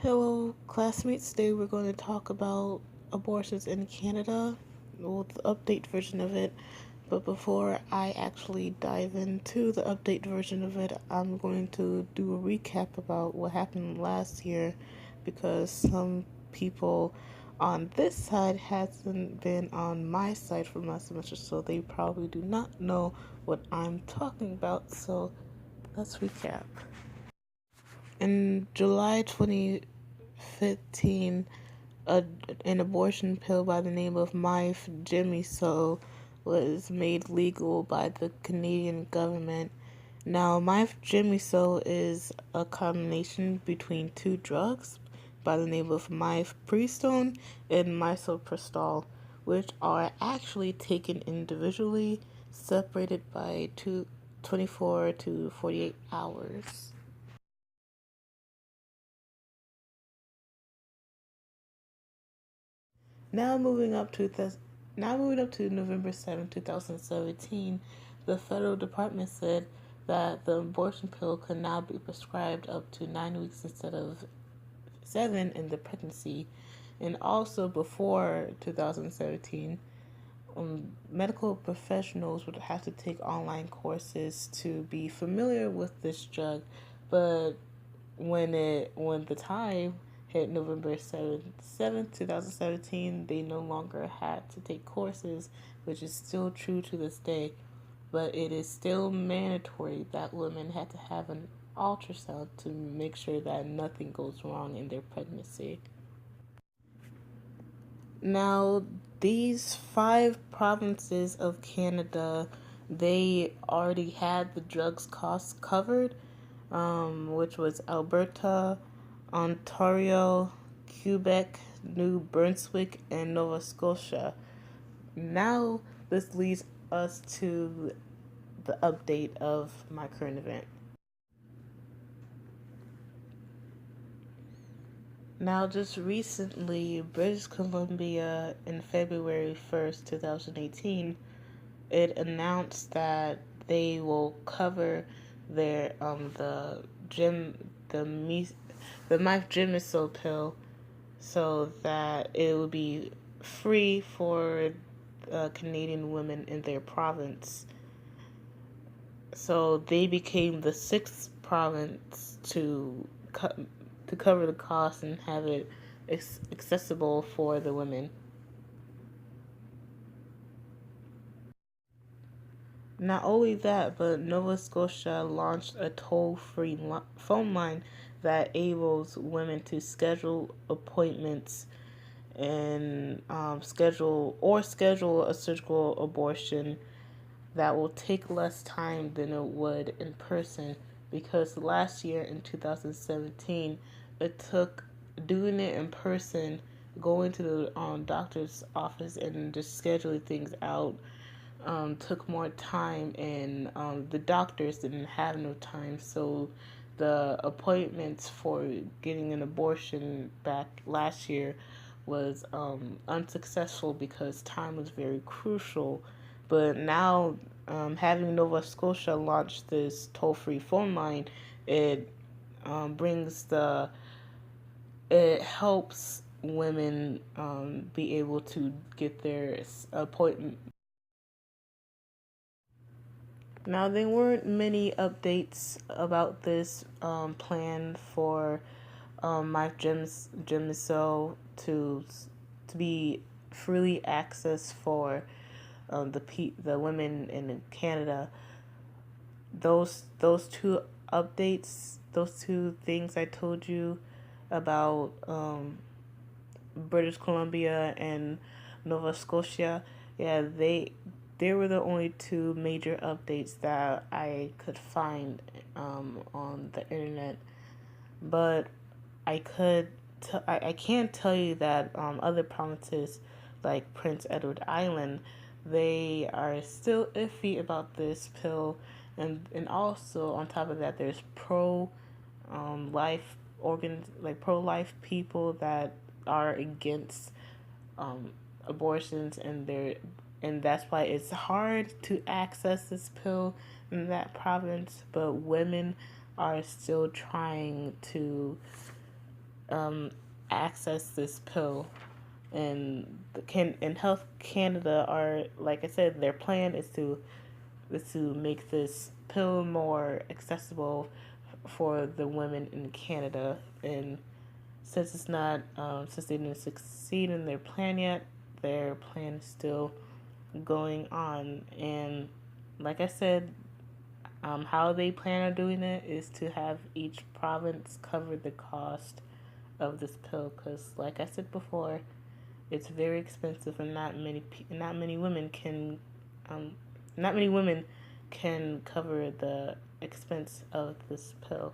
Hello, classmates. Today we're going to talk about abortions in Canada, well, the update version of it. But before I actually dive into the update version of it, I'm going to do a recap about what happened last year because some people on this side hasn't been on my side for my semester, so they probably do not know what I'm talking about. So let's recap. In July 2015, an abortion pill by the name of Myf Jimiso was made legal by the Canadian government. Now, Myf Jimiso is a combination between two drugs by the name of mifepristone and misoprostol, which are actually taken individually, separated by 24 to 48 hours. Now moving up to November 7th, 2017, the federal department said that the abortion pill could now be prescribed up to 9 weeks instead of 7 in the pregnancy. And also before 2017, medical professionals would have to take online courses to be familiar with this drug, but when the time hit November 7th, 2017, they no longer had to take courses, which is still true to this day. But it is still mandatory that women had to have an ultrasound to make sure that nothing goes wrong in their pregnancy. Now, these five provinces of Canada, they already had the drugs costs covered, which was Alberta, Ontario, Quebec, New Brunswick, and Nova Scotia. Now, this leads us to the update of my current event. Now, just recently, British Columbia, in February 1st, 2018, it announced that they will cover their the mifepristone pill, so that it will be free for Canadian women in their province. So they became the sixth province to cover the cost and have it accessible for the women. Not only that, but Nova Scotia launched a toll-free phone line that enables women to schedule appointments and schedule a surgical abortion that will take less time than it would in person. Because last year in 2017, it took doing it in person, going to the doctor's office and just scheduling things out took more time, and the doctors didn't have no time. So the appointments for getting an abortion back last year was unsuccessful because time was very crucial. But now, having Nova Scotia launch this toll-free phone line, it brings it helps women be able to get their appointment. Now, there weren't many updates about this plan for my Gemiso to be freely accessed for the women in Canada. Those two updates, those two things I told you about British Columbia and Nova Scotia, yeah, they were the only two major updates that I could find on the internet. But I can tell you that other provinces like Prince Edward Island, they are still iffy about this pill, and also on top of that, there's pro life people that are against um, abortions, and that's why it's hard to access this pill in that province. But women are still trying to um, access this pill. And Health Canada are, like I said, their plan is to make this pill more accessible for the women in Canada. And since they didn't succeed in their plan yet, their plan is still going on. And like I said, how they plan on doing it is to have each province cover the cost of this pill, because like I said before, it's very expensive, and um, not many women can cover the expense of this pill.